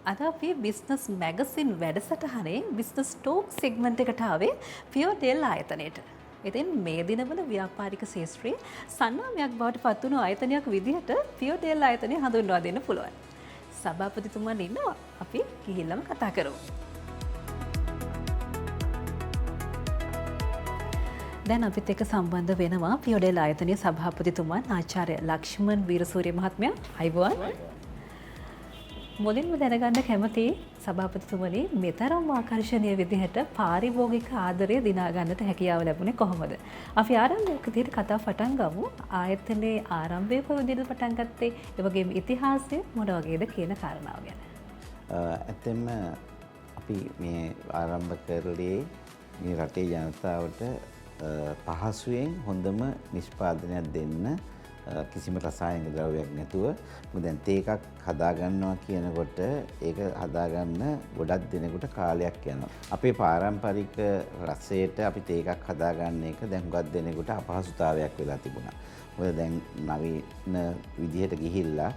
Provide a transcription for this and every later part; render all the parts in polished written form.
අද අපි business magazine වැඩසටහනේ බිස්නස් ටෝක් සෙග්මන්ට් එකට ආවේ ෆියෝඩෙල් ආයතනයට. ඉතින් මේ දිනවල ව්‍යාපාරික ශාස්ත්‍රයේ සන්නාමයක් බවට පත් වුණු ආයතනයක් විදිහට ෆියෝඩෙල් ආයතනය හඳුන්වා දෙන්න පුළුවන්. සභාපතිතුමන් ඉන්නවා. අපි ගිහිල්ලාම කතා කරමු. දැන් අපිත් එක්ක සම්බන්ධ වෙනවා ෆියෝඩෙල් ආයතනයේ සභාපතිතුමන් ආචාර්ය ලක්ෂ්මන් වීරසූරිය මහත්මයා. අයිබෝන්. මුලින්ම දැනගන්න කැමති සභාපතිතුමනි මෙතරම් ආකර්ශනීය විදිහට පාරිභෝගික ආදරය දිනා ගන්නට හැකියාව ලැබුණේ කොහොමද? අපි ආරම්භයක විදිහට කතා පටන් ගමු. ආයතනයේ ආරම්භය කොහොමද පටන් ගත්තේ? ඒ වගේම ඉතිහාසය මොන වගේද කියන කාරණාව ගැන. ඇත්තෙන්ම අපි මේ ආරම්භ කරලේ මේ රටේ ජනතාවට පහසුවෙන් හොඳම නිෂ්පාදනයක් දෙන්න කිසිම රසායනික ද්‍රව්‍යයක් නැතුව දැන් තේ එකක් හදාගන්නවා කියනකොට ඒක හදාගන්න ගොඩක් දිනකට කාලයක් යනවා. අපේ පාරම්පරික රසයට අපි තේ එකක් හදාගන්න එක දැන් හුඟක් දිනකට අපහසුතාවයක් වෙලා තිබුණා. මොකද දැන් නවීන විදිහට ගිහිල්ලා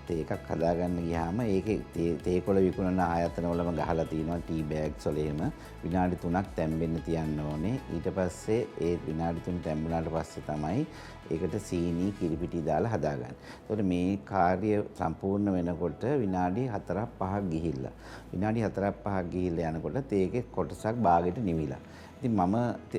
තේ එකක් හදාගන්න ගියාම ඒකේ තේ කොළ විකුණන ආයතන වලම ගහලා තියෙනවා ටී බෑග්ස් වල එහෙම විනාඩි 3ක් තැම්බෙන්න තියන්න ඕනේ. ඊට පස්සේ ඒ විනාඩි 3 තැම්බුණාට පස්සේ තමයි ඒකට සීනි කිරිපිටි දාලා හදාගන්නේ. ඒතකොට මේ කාර්ය සම්පූර්ණ වෙනකොට විනාඩි 4ක් 5ක් ගිහිල්ලා. විනාඩි 4ක් 5ක් ගිහිල්ලා යනකොට තේකේ කොටසක් බාගෙට නිවිලා. ඉතින් මම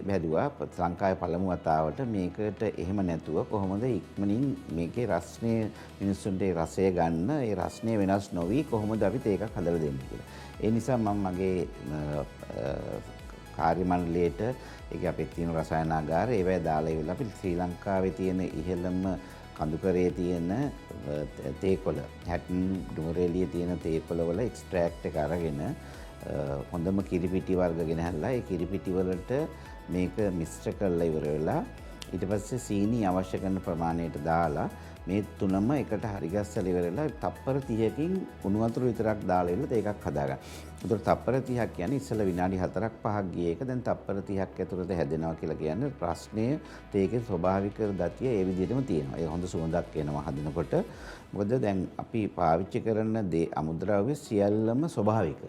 බැලුවා ලංකාවේ පළමු වතාවට මේකට එහෙම නැතුව කොහොමද ඉක්මනින් මේකේ රස්නේ මිනිස්සුන්ට ඒ රසය ගන්න ඒ රස්නේ වෙනස් නොවි කොහොමද අපි තේකක් හදලා දෙන්නේ කියලා. ඒ නිසා මම මගේ කාර්ය මණ්ඩලයට ඒක අපේ තියෙන රසායනාගාර ඒවැය දාලා ඉවරලා අපි ශ්‍රී ලංකාවේ තියෙන ඉහළම කඳුකරේ තියෙන තේකොළ හැටන් ඩුමරේලියේ තියෙන තේකොළ වල එක්ස්ට්‍රැක්ට් එක අරගෙන හොඳම කිරිපිටි වර්ග ගෙනහැල්ලා ඒ කිරිපිටි වලට මේක මිශ්‍ර කරලා ඉවර වෙලා ඊට පස්සේ සීනි අවශ්‍ය කරන ප්‍රමාණයට දාලා මේ තුනම එකට හරි ගස්සලා ඉවර වෙලා තප්පර 30කින් උණු වතුර විතරක් දාලා ඉන්න ඒකක් හදාගන්න. ඒතර තප්පර 30ක් කියන්නේ ඉස්සෙල්ලා විනාඩි 4ක් 5ක් ගිය එක දැන් තප්පර 30ක් ඇතුළත හැදෙනවා කියලා කියන්නේ ප්‍රශ්නය තේකේ ස්වභාවික ගතිය ඒ විදිහටම තියෙනවා. ඒ හොඳ සුවඳක් එනවා හදනකොට. මොකද දැන් අපි පාවිච්චි කරන දේ අමුද්‍රව්‍ය සියල්ලම ස්වභාවික.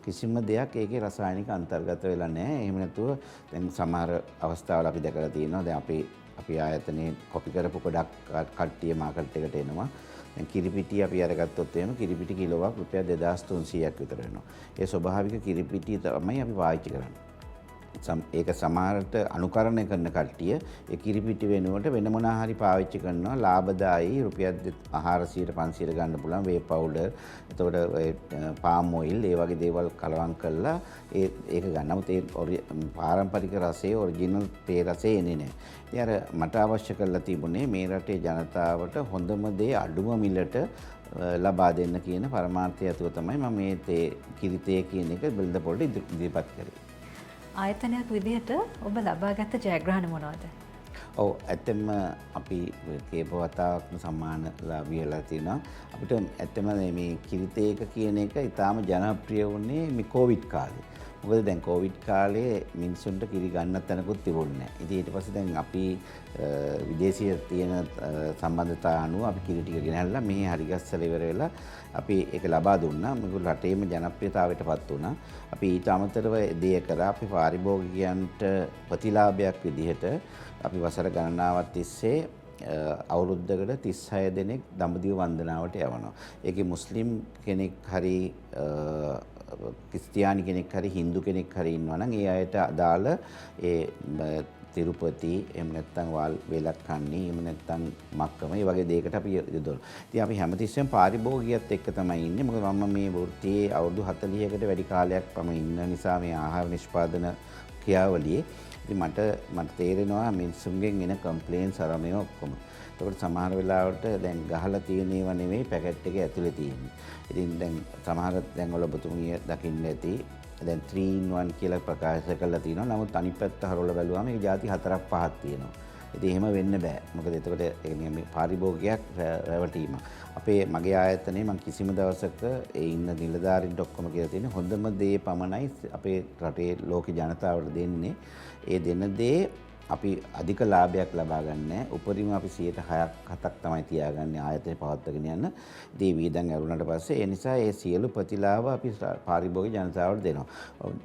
කිසිම දෙයක් ඒකේ රසායනික අන්තර්ගත වෙලා නැහැ. එහෙම නැතුව දැන් සමහර අවස්ථාවල අපි දැකලා තියෙනවා. දැන් අපි ආයතනයේ කොපි කරපු ගොඩක් කට්ටිය මාකට් එකට එනවා. දැන් කිරිපිටි අපි අරගත්තොත් එහෙම කිරිපිටි කිලෝවක් රුපියල් 2300ක් විතර වෙනවා. ඒ ස්වභාවික කිරිපිටි තමයි අපි පාවිච්චි කරන්නේ. ඒක සමහරට අනුකරණය කරන කට්ටිය ඒ කිරිපිටි වෙනුවට වෙන මොනවා හරි පාවිච්චි කරනවා ලාභදායී රුපියල් 400 500 ගන්න පුළුවන් වේ පවුඩර් එතකොට පාම් ඔයිල් ඒ වගේ දේවල් කලවම් කරලා ඒක ගන්න. නමුත් ඒ පාරම්පරික රසයේ ඔරිජිනල් තේ රසය එන්නේ නැහැ. ඉතින් අර මට අවශ්‍ය කරලා තිබුණේ මේ රටේ ජනතාවට හොඳම දේ අඩුම මිලට ලබා දෙන්න කියන පරමාර්ථය ඇතුව තමයි මම මේ තේ කිරිතේ කියන එක බෙල්ද පොළට ඉදිරිපත් කරේ. ආයතනයක් විදිහට ඔබ ලබාගත් ජයග්‍රහණ මොනවද? ඔව් ඇත්තම අපි කේපවතාවක්ම සම්මාන ලාභියලා තිනවා. අපිට ඇත්තම මේ කිරිතේක කියන එක ඉතාම ජනප්‍රිය වුණේ මේ කොවිඩ් කාලේ. මොකද දැන් කොවිඩ් කාලේ මිනිස්සුන්ට කිරි ගන්න තැනකුත් තිබුණේ නැහැ. ඉතින් ඊට පස්සේ දැන් අපි විදේශීය තියෙන සම්බන්ධතා අනුව අපි කිරි ටික ගෙනහැල්ලා මෙහි හරිගස්සලා ඉවර වෙලා අපි ඒක ලබා දුන්නා. මේක රටේම ජනප්‍රියතාවයටපත් වුණා. අපි ඊට අමතරව දෙය කරා අපි පාරිභෝගිකයන්ට ප්‍රතිලාභයක් විදිහට අපි වසර ගණනාවක් තිස්සේ අවුරුද්දකට 36 දෙනෙක් දඹදිව වන්දනාවට යවනවා. ඒකේ මුස්ලිම් කෙනෙක් හරි ක්‍රිස්තියානි කෙනෙක් හරි හින්දු කෙනෙක් හරි ඉන්නවා නම් ඒ අයට අදාළ ඒ තිරුපති එහෙම නැත්නම් වේලක්කන්නි එහෙම නැත්නම් මක්කම මේ වගේ දෙයකට අපි යොදවනවා. ඉතින් අපි හැමතිස්සෙම පාරිභෝගිකයත් එක්ක තමයි ඉන්නේ. මොකද මම මේ වෘත්තියේ අවුරුදු 40කට වැඩි කාලයක් ඉන්න නිසා මේ ආහාර නිෂ්පාදන ක්‍රියාවලියේ ඉතින් මට තේරෙනවා මිනිස්සුන්ගෙන් එන කම්ප්ලේන්ස් අර මේ ඔක්කොම. ඒකට සමහර වෙලාවට දැන් ගහලා තියෙන ඒවා නෙවෙයි පැකට් එකේ ඇතුලේ තියෙන්නේ. ඉතින් දැන් සමහර දැන් වල ඔබතුමිය දකින්න ඇති දැන් 3 in 1 කියලා ප්‍රකාශ කරලා තියෙනවා. නමුත් අනිත් පැත්ත හරවලා බැලුවාම මේ ಜಾති 4ක් 5ක් තියෙනවා. ඉතින් එහෙම වෙන්න බෑ. මොකද එතකොට මේ පාරිභෝගිකයක් රැවටීම. මගේ ආයතනයේ මම කිසිම දවසක ඒ ඉන්න නිලධාරීන්ට ඔක්කොම කියලා තියෙන්නේ හොඳම දේ පමණයි අපේ රටේ ලෝක ජනතාවට දෙන්නේ. ඒ දෙන දේ අපි අධික ලාභයක් ලබා ගන්න උපරිම අපි 6%ක් තමයි තියාගන්නේ ආයතනය පවත්වාගෙන යන. ඉතින් වියදම් ඇරුණාට පස්සේ ඒ නිසා ඒ සියලු ප්‍රතිලාභ අපි පාරිභෝගික ජනතාවට දෙනවා.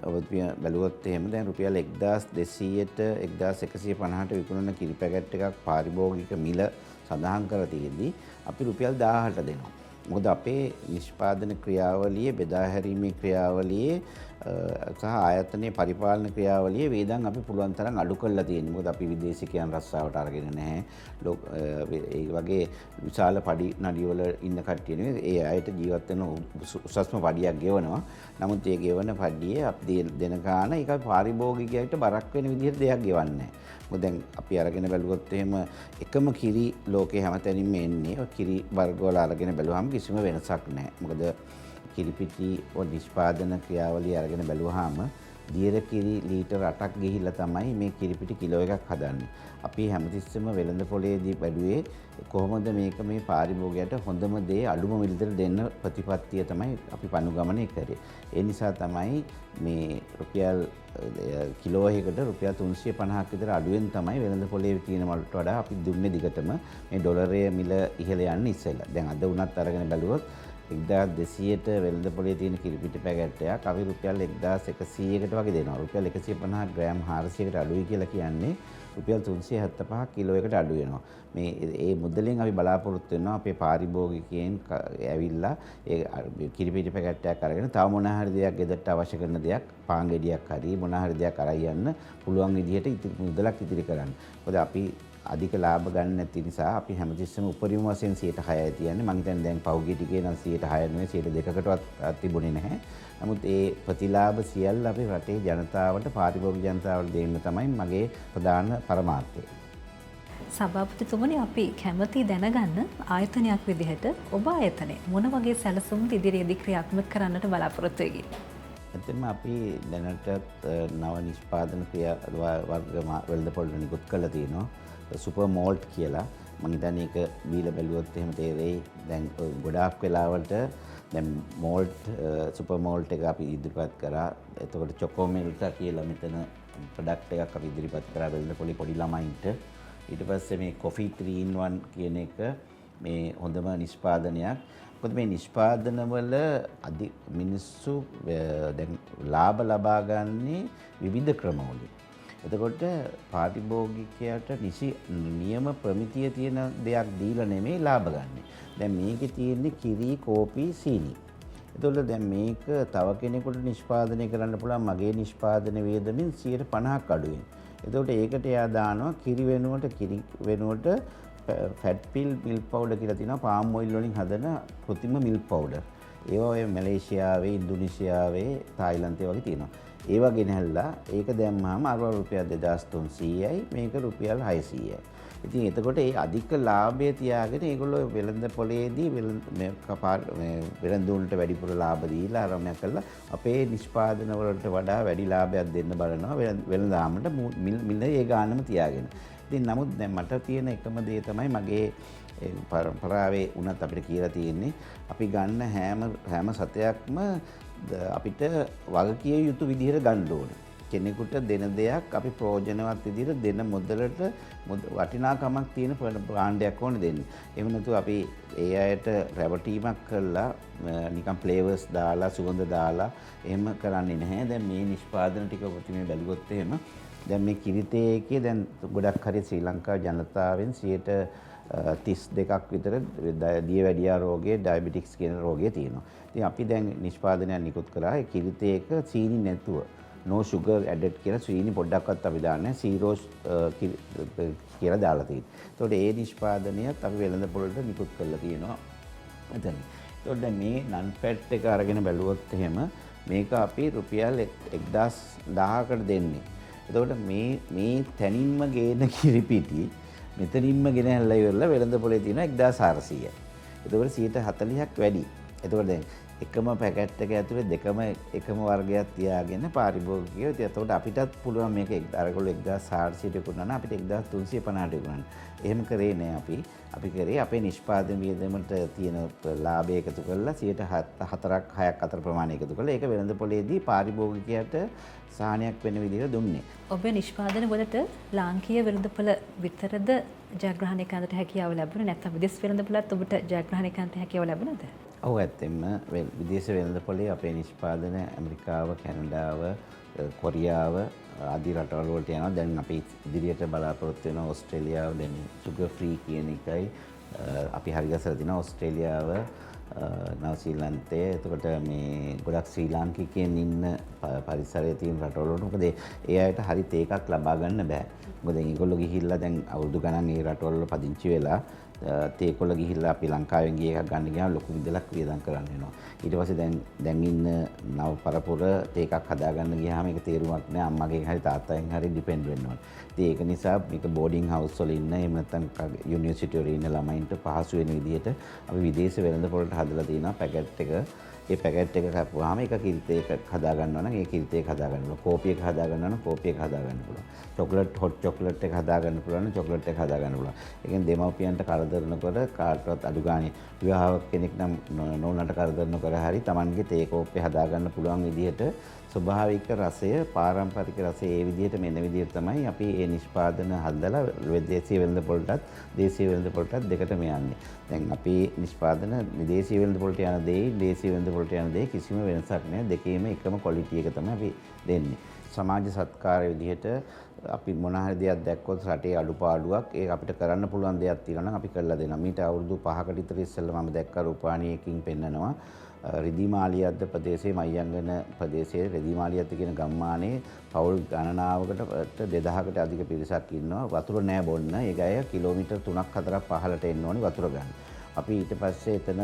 ඔබ බැලුවොත් එහෙම දැන් රුපියල් 1200ට 1150ට විකුණන කිරි පැකට් එකක් පාරිභෝගික මිල සඳහන් කරලා තියෙද්දි අපි රුපියල් 1000ට දෙනවා. මොකද අපේ නිෂ්පාදන ක්‍රියාවලියේ බෙදා හැරීමේ ක්‍රියාවලියේ සහ ආයතනයේ පරිපාලන ක්‍රියාවලියේ වේදන් අපි පුළුවන් තරම් අඩු කරලා තියෙනවා. මොකද අපි විදේශිකයන් රස්සාවට අරගෙන නැහැ. ඒ වගේ විශාල පඩි නඩිවල ඉන්න කට්ටිය නෙවෙයි. ඒ අයට ජීවත් වෙන උසස්ම පඩියක් ගෙවනවා. නමුත් ඒ ගෙවන පඩියේ අපි දෙන ගාන ඒක පාරිභෝගිකයට බරක් වෙන විදිහට දෙයක් ගෙවන්නේ නැහැ. මොකද දැන් අපි අරගෙන බැලුවොත් එහෙම එකම කිරි ලෝකේ හැමතැනින්ම එන්නේ. ඔය කිරි වර්ග වල අරගෙන බැලුවහම කිසිම වෙනසක් නැහැ. මොකද කිරිපිටි නිෂ්පාදන ක්‍රියාවලිය අරගෙන බැලුවාම දියර කිරි ලීටර් 8ක් ගිහිල්ලා තමයි මේ කිරිපිටි කිලෝ එකක් හදන්නේ. අපි හැමතිස්සෙම වෙළඳ පොලේදී බැලුවේ කොහොමද මේක මේ පාරිභෝගිකයට හොඳම දේ අඩුම මිලට දෙන්න ප්‍රතිපත්තිය තමයි අපි පනුගමනය කරේ. ඒ නිසා තමයි මේ රුපියල් කිලෝ එකකට රුපියල් 350ක් විතර අඩුවෙන් තමයි වෙළඳ පොලේ තියෙන වලට වඩා අපි දුන්නේ දිගටම මේ ඩොලරයේ මිල ඉහළ යන්න ඉස්සෙල්ලා. දැන් අද උනත් අරගෙන බැලුවොත් 1200ට වෙළඳ පොලේ තියෙන කිරිපිටි පැකට් එකක් අපි රුපියල් 1100කට වගේ දෙනවා. රුපියල් 150 ග්‍රෑම් 400කට අඩුයි කියලා කියන්නේ රුපියල් 375ක් කිලෝ එකට අඩු වෙනවා. මේ ඒ මුදලෙන් අපි බලාපොරොත්තු වෙනවා අපේ පාරිභෝගිකයන් ඇවිල්ලා ඒ කිරිපිටි පැකට් එකක් අරගෙන තව මොන හරි දෙයක් ගෙදරට අවශ්‍ය කරන දෙයක් පාන් ගෙඩියක් හරි මොන හරි දෙයක් අරන් යන්න පුළුවන් විදිහට මුදලක් ඉතිරි කරන්න. මොකද අපි අධික ලාභ ගන්න නැති නිසා අපි හැමතිස්සෙම උපරිම වශයෙන් 6%යි තියන්නේ. මම හිතන්නේ දැන් පෞද්ගලික ටිකේ නම් 6% නෙවෙයි 2%කටවත් තිබුණේ නැහැ. නමුත් ඒ ප්‍රතිලාභ සියල්ල අපි රටේ ජනතාවට පාරිභෝගික ජනතාවට දෙන්න තමයි මගේ ප්‍රධාන පරමාර්ථය. සභාපතිතුමනි අපි කැමති දැනගන්න ආයතනයක් විදිහට ඔබ ආයතනය මොන වගේ සැලසුම් ඉදිරියේදී ක්‍රියාත්මක කරන්නට බලාපොරොත්තු වෙන්නේ? ඇත්තටම අපි දැනට නව නිෂ්පාදන ක්‍රියා වර්ග වෙළඳපොළට නිකුත් කරලා තියෙනවා. සුපර් මෝල්ට් කියලා. මම හිතන්නේ ඒක බීලා බැලුවොත් එහෙම තේරෙයි. දැන් ගොඩාක් වෙලාවට දැන් මෝල්ට් සුපර් මෝල්ට් එක අපි ඉදිරිපත් කරා. එතකොට චොකෝ මිල්ටා කියලා මෙතන ප්‍රොඩක්ට් එකක් අපි ඉදිරිපත් කරා වෙළඳපොළේ පොඩි ළමයින්ට. ඊට පස්සේ මේ කොෆි 3 in 1 කියන එක මේ හොඳම නිෂ්පාදනයක්. මොකද මේ නිෂ්පාදනවල මිනිස්සු දැන් ලාභ ලබා ගන්නේ විවිධ ක්‍රමවලින්. එතකොට පාරිභෝගිකයට නිසි නියම ප්‍රමිතිය තියෙන දෙයක් දීලා නෙමෙයි ලාභ ගන්න. දැන් මේකේ තියෙන්නේ කිරි, කෝපි, සීනි. එතකොට දැන් මේක තව කෙනෙකුට නිෂ්පාදනය කරන්න පුළුවන් මගේ නිෂ්පාදන වේදමින් 50%ක් අඩුවෙන්. එතකොට ඒකට එයා දානවා කිරි වෙනුවට ෆැට් පිල් මිල්ක් පවුඩර් කියලා තියෙනවා පාම් ඔයිල් වලින් හදන කෘත්‍රිම මිල්ක් පවුඩර්. ඒවා ඔය මැලේසියාවේ, ඉන්දුනීසියාවේ, තායිලන්තයේ වගේ තියෙනවා. ඒවා ගෙනහැල්ලා ඒක දැම්මම අර රුපියල් 2300යි මේක රුපියල් 600යි. ඉතින් එතකොට ඒ අධික ලාභය තියාගෙන ඒගොල්ලෝ වෙළඳ පොලේදී වෙළඳුන්ට වැඩිපුර ලාභ දීලා ආරම්භ කළා අපේ නිෂ්පාදන වලට වඩා වැඩි ලාභයක් දෙන්න බලනවා වෙළඳාමට මිල ඒ ගානම තියාගෙන. ඉතින් නමුත් දැන් මට තියෙන එකම දේ තමයි මගේ පරම්පරාවේ උනත් අපිට කියලා තියෙන්නේ අපි ගන්න හැම සතයක්ම අපිට වගකිය යුතු විදිහට ගන්න ඕන. කෙනෙකුට දෙන දෙයක් අපි ප්‍රයෝජනවත් විදිහට දෙන මුදලට වටිනාකමක් තියෙන භාණ්ඩයක් ඕනේ දෙන්න. එහෙම නැතුව අපි ඒ අයට රැවටීමක් කරලා නිකන් ෆ්ලේවර්ස් දාලා සුගඳ දාලා එහෙම කරන්නේ නැහැ. දැන් මේ නිෂ්පාදන ටික ඔබතුමී බැලුවොත් එහෙම දැන් මේ කිරිතේ එකේ දැන් ගොඩක් හරි ශ්‍රී ලංකා ජනතාවෙන් 32ක් විතර දියවැඩියා රෝගය, ඩයබටික්ස් කියන රෝගය තියෙනවා. ඉතින් අපි දැන් නිෂ්පාදනයක් නිකුත් කරා ඒ කිරිතේ එක සීනි නැතුව no sugar added කියලා සීනි පොඩ්ඩක්වත් අපි දාන්නේ සීරෝ කියලා දාලා තියෙනවා. ඒතකොට ඒ නිෂ්පාදනයත් අපි වෙළඳ පොළට නිකුත් කරලා තියෙනවා. එතන. ඒතකොට මේ non fat එක අරගෙන බැලුවොත් එහෙම මේක අපි රුපියල් 1000කට දෙන්නේ. එතකොට මේ තැනින්ම ගේන කිරිපිටි මෙතනින්ම ගෙනහැල්ලා ඉවරලා වෙළඳ පොලේ තියෙනවා 1400යි. එතකොට 140ක් වැඩි. එතකොට දැන් එකම පැකට් එක ඇතුලේ දෙකම එකම වර්ගයක් තියාගෙන පාරිභෝගිකයෝ ඉතින් එතකොට අපිටත් පුළුවන් මේක අරගොල්ලෝ 1400ට විකුණනවා නම් අපිට 1350ට විකුණන්න. එහෙම කරේ නෑ අපි. අපි කරේ අපේ නිෂ්පාදන වියදමට තියෙන ලාභය එකතු කරලා 4ක් 6ක් අතර ප්‍රමාණය එකතු කරලා ඒක වෙළඳ පොලේදී පාරිභෝගිකයට සාහනයක් වෙන විදිහට දුන්නේ. ඔබේ නිෂ්පාදන වලට ලාංකීය වෙළඳපොළ විතරද ජයග්‍රහණය කරන්නට හැකියාව ලැබුණේ නැත්නම් විදේශ වෙළඳපොළත් ඔබට ජයග්‍රහණය කරන්නට හැකියාව ලැබුණද? ඔව් ඇත්තෙන්ම විදේශ වෙළඳපොලේ අපේ නිෂ්පාදන ඇමරිකාව, කැනඩාව, කොරියාව ආදී රටවල් වලට යනවා. දැන් අපි ඉදිරියට බලාපොරොත්තු වෙන ඕස්ට්‍රේලියාව දැන් සුගර් ෆ්‍රී කියන එකයි අපි හරිගස්සලා තිනවා. ඕස්ට්‍රේලියාව, නවසීලන්තය, එතකොට මේ ගොඩක් ශ්‍රී ලාංකිකයන් ඉන්න පරිසරයේ තියෙන රටවල වලට මොකද ඒ අයට හරි තේකක් ලබා ගන්න බෑ. මොකද ඒගොල්ලෝ ගිහිල්ලා දැන් අවුරුදු ගණන් ඒ රටවල වල පදිංචි වෙලා තේකොළ ගිහිල්ලා අපි ලංකාවෙන් ගිය එකක් ගන්න ගියාම ලොකු විදලක් වියදම් කරන්න වෙනවා. ඊට පස්සේ දැන් ඉන්න නව පරපුර තේකක් හදාගන්න ගියාම ඒක තේරුමක් නෑ. අම්මගෙන් හරි තාත්තගෙන් හරි ඩිපෙන්ඩ් වෙන්න ඕනේ. ඉතින් ඒක නිසා මේක බෝඩින් හවුස් වල ඉන්න එහෙම නැත්නම් යුනිවර්සිටි වල ඉන්න ළමයින්ට පහසු වෙන විදිහට අපි විදේශ වෙළඳපොළට හදලා තියෙනවා පැකට් එක. ඒ පැකට් එක කපුවාම එක කිරිතේ එකක් හදා ගන්නවා නම් ඒ කිරිතේ එක හදා ගන්න පුළුවන්. කෝපි එක හදා ගන්නවා නම් කෝපි එක හදා ගන්න පුළුවන්. චොක්ලට් හොට් චොක්ලට් එක හදා ගන්න පුළුවන් නම් චොක්ලට් එක හදා ගන්න පුළුවන්. ඒ කියන්නේ දෙමව්පියන්ට කරදර නොකර කාටවත් අඩු ගානේ විවාහක කෙනෙක් නම් නෝනට කරදර නොකර හරි Tamanගේ තේ කෝප්පේ හදා ගන්න පුළුවන් විදිහට ස්වභාවික රසය පාරම්පරික රසය ඒ විදිහට මෙන්න විදිහට තමයි අපි මේ නිෂ්පාදන හදලා විදේශීය වෙළඳපොළටත් දේශීය වෙළඳපොළටත් දෙකටම යන්නේ. දැන් අපි නිෂ්පාදන විදේශීය වෙළඳපොළට යන දේ දේශීය වෙළඳපොළට යන දේ කිසිම වෙනසක් නැහැ. දෙකේම එකම ක්වොලිටි එක තමයි අපි දෙන්නේ. සමාජ සත්කාර විදිහට අපි මොන හරි දෙයක් දැක්කොත් රටේ අඩුපාඩුවක් ඒක අපිට කරන්න පුළුවන් දෙයක් තියෙනවා නම් අපි කරලා දෙනවා. මීට අවුරුදු 5කට විතර ඉස්සෙල්ලා මම දැක්ක රූපාණියකින් පෙන්නනවා රිදිමාලියද්ද ප්‍රදේශයේ මයංගන ප්‍රදේශයේ රිදිමාලියද්ද කියන ගම්මානයේ පවුල් ගණනාවකට 2000කට අධික පිරිසක් ඉන්නවා. වතුර නෑ බොන්න. ඒක අය කිලෝමීටර් 3ක් 4ක් පහළට එන්න ඕනි වතුර ගන්න. අපි ඊට පස්සේ එතන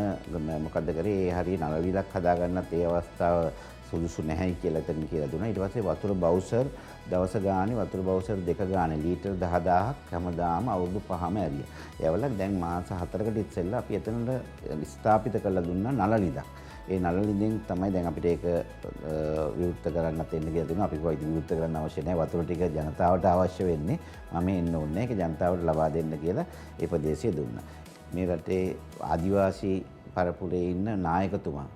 මොකද්ද කරේ? ඒ හරිය නළවිලක් හදාගන්නත් ඒ අවස්ථාව සුදුසු නැහැයි කියලා එතන කියලා දුන්නා. ඊට පස්සේ වතුර බවුසර් දවස ගානේ වතුර බවුසර් දෙක ගානේ ලීටර් 10000ක් හැමදාම අවුරුදු 5ම ඇරියා. ඒවල දැන් මාස 4කට ඉස්සෙල්ලා අපි එතනට ස්ථාපිත කරලා දුන්නා නළලිදක්. ඒ නළලින්ෙන් තමයි දැන් අපිට ඒක විවෘත කරන්නත් එන්න කියලා දුන්නා. අපි කොයිද විවෘත කරන්න අවශ්‍ය නැහැ. වතුර ටික ජනතාවට අවශ්‍ය වෙන්නේ. මම එන්න ඕනේ. ඒක ජනතාවට ලබා දෙන්න කියලා ඒ ප්‍රදේශය දුන්නා. මේ රටේ ආදිවාසී පරපුරේ ඉන්න නායකතුමා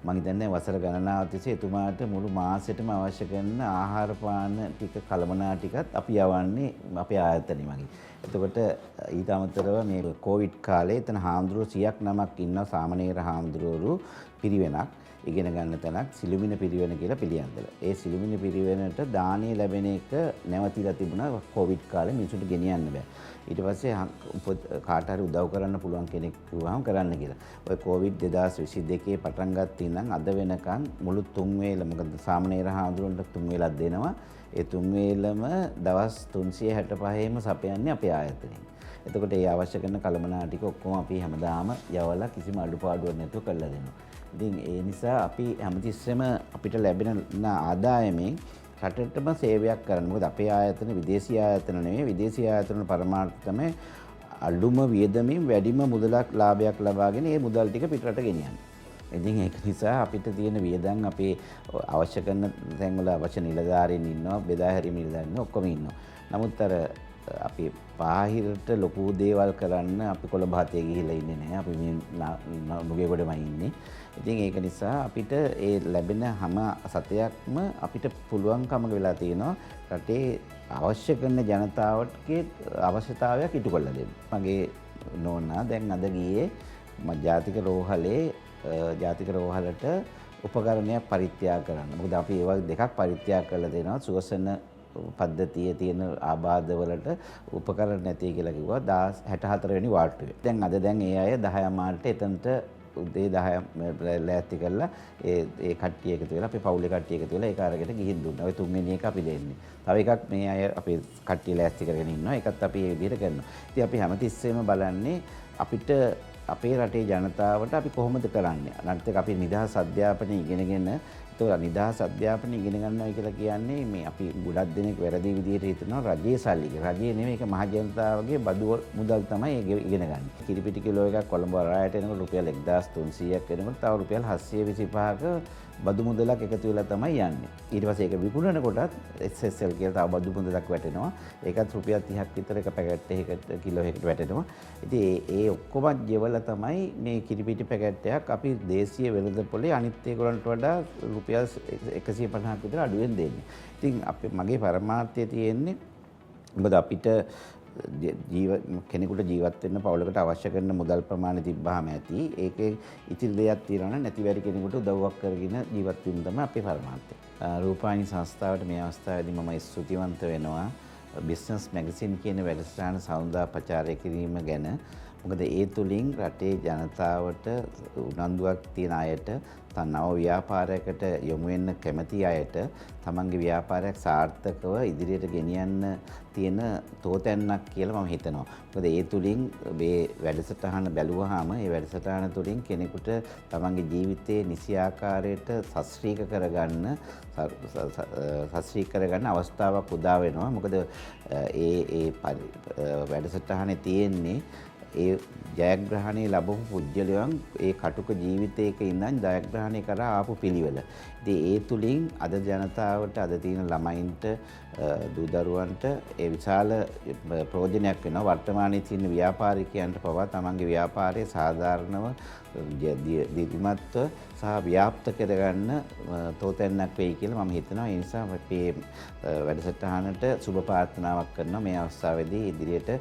මම හිතන්නේ වසර ගණනාවක් තිස්සේ එතුමාට මුළු මාසෙටම අවශ්‍ය කරන ආහාර පාන ටික කලමනා ටිකත් අපි යවන්නේ අපේ ආයතනෙ මගින්. එතකොට ඊට අමතරව මේ කොවිඩ් කාලේ එතන හාමුදුරුවෝ 100ක් නමක් ඉන්න සාමණේර හාමුදුරුවෝ පිරිවෙනක් ඉගෙන ගන්න තැනක් සිළුමිණ පිරිවෙන කියලා පිළියන්දලා. ඒ සිළුමිණ පිරිවෙනට දානේ ලැබෙන එක නැවතිලා තිබුණා කොවිඩ් කාලේ මිනිසුන්ට ගෙනියන්න බෑ. ඊට පස්සේ කාට හරි උදව් කරන්න පුළුවන් කෙනෙක් කිව්වහම කරන්න කියලා. ඔය කොවිඩ් 2022 පටන් ගත්තා නම් අද වෙනකන් මුළු තුන් වේල මොකද සාමණේර හාමුදුරන්ට තුන් වේලක් දෙනවා. ඒ තුන් වේලම දවස් 365ෙම සපයන්නේ අපේ ආයතනයෙන්. එතකොට ඒ අවශ්‍ය කරන කලමනා ටික ඔක්කොම අපි හැමදාම යවලා කිසිම අඩුපාඩුවක් නැතුව කරලා දෙනවා. ඉතින් ඒ නිසා අපි හැමතිස්සෙම අපිට ලැබෙන ආදායමෙන් රටටම සේවයක් කරන්න. මොකද අපේ ආයතන විදේශීය ආයතන නෙමෙයි. විදේශීය ආයතන පරමාර්ථය තමයි අඩුම වියදමින් වැඩිම මුදලක් ලාභයක් ලබාගෙන ඒ මුදල් ටික පිටරට ගෙනියන්න. ඉතින් ඒක නිසා අපිට තියෙන වියදම් අපේ අවශ්‍ය කරන තැන්වල අවශ්‍ය නිලධාරීන් ඉන්නවා, බෙදා හැරීම නිලධාරීන් ඔක්කොම ඉන්නවා. නමුත් අර අපි බාහිරට ලොකු දේවල් කරන්න අපි කොළඹ හතේ ගිහිල්ලා ඉන්නේ නැහැ. අපි මේ නුගේගොඩම ඉන්නේ. ඉතින් ඒක නිසා අපිට ඒ ලැබෙන හැම සතයක්ම අපිට පුළුවන්කම වෙලා තියෙනවා රටේ අවශ්‍ය කරන ජනතාවටගේ අවශ්‍යතාවයක් ඉටු කරලා දෙන්න. මගේ නෝනා දැන් අද ගියේ ජාතික රෝහලට උපකරණයක් පරිත්‍යාග කරන්න. මොකද අපි ඒවා දෙකක් පරිත්‍යාග කරලා දෙනවා. සුවසන පද්ධතියේ තියෙන ආබාධවලට උපකරණ නැති කියලා කිව්වා 64 වෙනි වාර්ටුවේ. දැන් අද ඒ අය 10 මාල්ට එතනට උදේ 10 ලෑස්ති කරලා ඒ කට්ටිය එකතු වෙලා අපේ පවුලේ කට්ටිය එකතු වෙලා ඒක අරගෙන ගිහින් දුන්නා. ඔය තුන්වෙනි එක අපි දෙන්නේ. තව එකක් මේ අය අපේ කට්ටිය ලෑස්ති කරගෙන ඉන්නවා. ඒකත් අපි මේ විදිහට කරනවා. ඉතින් අපි හැමතිස්සෙම බලන්නේ අපිට අපේ රටේ ජනතාවට අපි කොහොමද කරන්නේ? අනිත් එක අපි නිදහස් අධ්‍යාපනය ඉගෙනගෙන ඒතකොට නිදහස් අධ්‍යාපනය ඉගෙන ගන්නවා කියලා කියන්නේ මේ අපි ගොඩක් දෙනෙක් වැරදි විදිහට හිතනවා රජයේ සල්ලි. රජයේ නෙමෙයි ඒක මහ ජනතාවගේ බදු මුදල් තමයි ඒක ඉගෙන ගන්න. කිරිපිටි කිලෝ එකක් කොළඹ වරායට එනකොට රුපියල් 1300ක් එනකොට තව රුපියල් 725ක බදු මුදලක් එකතු වෙලා තමයි යන්නේ. ඊට පස්සේ ඒක විකුණන කොටත් SSL කියලා තව බදු මුදලක් වැටෙනවා. ඒකත් රුපියල් 30ක් විතර එක පැකට් එකකට කිලෝ එකකට වැටෙනවා. ඉතින් ඒ ඔක්කොම ගෙවලා තමයි මේ කිරිපිටි පැකට් එකක් අපි දේශීය වෙළඳපොලේ අනිත් ඒගොල්ලන්ට වඩා රුපියල් 150ක් විතර අඩුවෙන් දෙන්නේ. ඉතින් මගේ පරමාර්ථය තියෙන්නේ මොකද අපිට කෙනෙකුට ජීවත් වෙන්න පවුලකට අවශ්‍ය කරන මුදල් ප්‍රමාණය තිබ්බාම ඇති. ඒකේ ඉතිරි දෙයක් තියෙනවා නම් නැති වැඩි කෙනෙකුට උදව්වක් කරගෙන ජීවත් වීම තමයි අපේ පරමාර්ථය. රූපානි සංස්ථාවට මේ අවස්ථාවේදී මම ස්තුතිවන්ත වෙනවා. බිස්නස් මැගසින් කියන වැඩසටහන සෞන්දර්ය ප්‍රචාරය කිරීම ගැන. මොකද ඒ තුලින් රටේ ජනතාවට උනන්දුවක් තියෙන අයට නව ව්‍යාපාරයකට යොමු වෙන්න කැමති අයට තමන්ගේ ව්‍යාපාරයක් සාර්ථකව ඉදිරියට ගෙනියන්න තියෙන තෝතැන්නක් කියලා මම හිතනවා. මොකද ඒ තුලින් මේ වැඩසටහන බැලුවාම ඒ වැඩසටහන තුලින් කෙනෙකුට තමන්ගේ ජීවිතේ නිසි ආකාරයට සශ්‍රීක කරගන්න අවස්ථාවක් උදා වෙනවා. මොකද ඒ වැඩසටහනේ තියෙන්නේ ඒ ජයග්‍රහණය ලැබපු පුද්ගලයන් ඒ කටුක ජීවිතයක ඉඳන් ජයග්‍රහණය කරා ආපු පිළිවෙල. ඉතින් ඒ තුලින් අද ජනතාවට අද තියෙන ළමයින්ට දූ දරුවන්ට ඒ විශාල ප්‍රයෝජනයක් වෙනවා. වර්තමානයේ තියෙන ව්‍යාපාරිකයන්ට පවා තමන්ගේ ව්‍යාපාරය සාධාරණව දිරිමත්ව සහ ව්‍යාප්ත කරගන්න තෝතැන්නක් වෙයි කියලා මම හිතනවා. ඒ නිසා අපි වැඩසටහනට සුබ ප්‍රාර්ථනාවක් කරනවා මේ අවස්ථාවේදී ඉදිරියට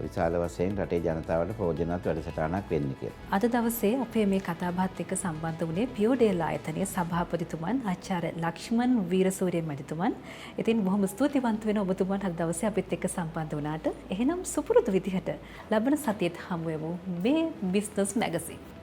විශාල වශයෙන් රටේ ජනතාවට ප්‍රයෝජනවත් වැඩසටහනක් වෙන්න කියලා. අද දවසේ අපේ මේ කතාබහත් එක්ක සම්බන්ධ වුණේ පියෝඩේල් ආයතනයේ සභාපතිතුමන් ආචාර්ය ලක්ෂ්මන් වීරසූරිය මැතිතුමන්. ඉතින් බොහොම ස්තුතිවන්ත වෙන ඔබතුමන්ට අද දවසේ අපිත් එක්ක සම්බන්ධ වුණාට. එහෙනම් සුපුරුදු විදිහට ලබන සතියේත් හමු වෙමු මේ බිස්නස් මැගසින්.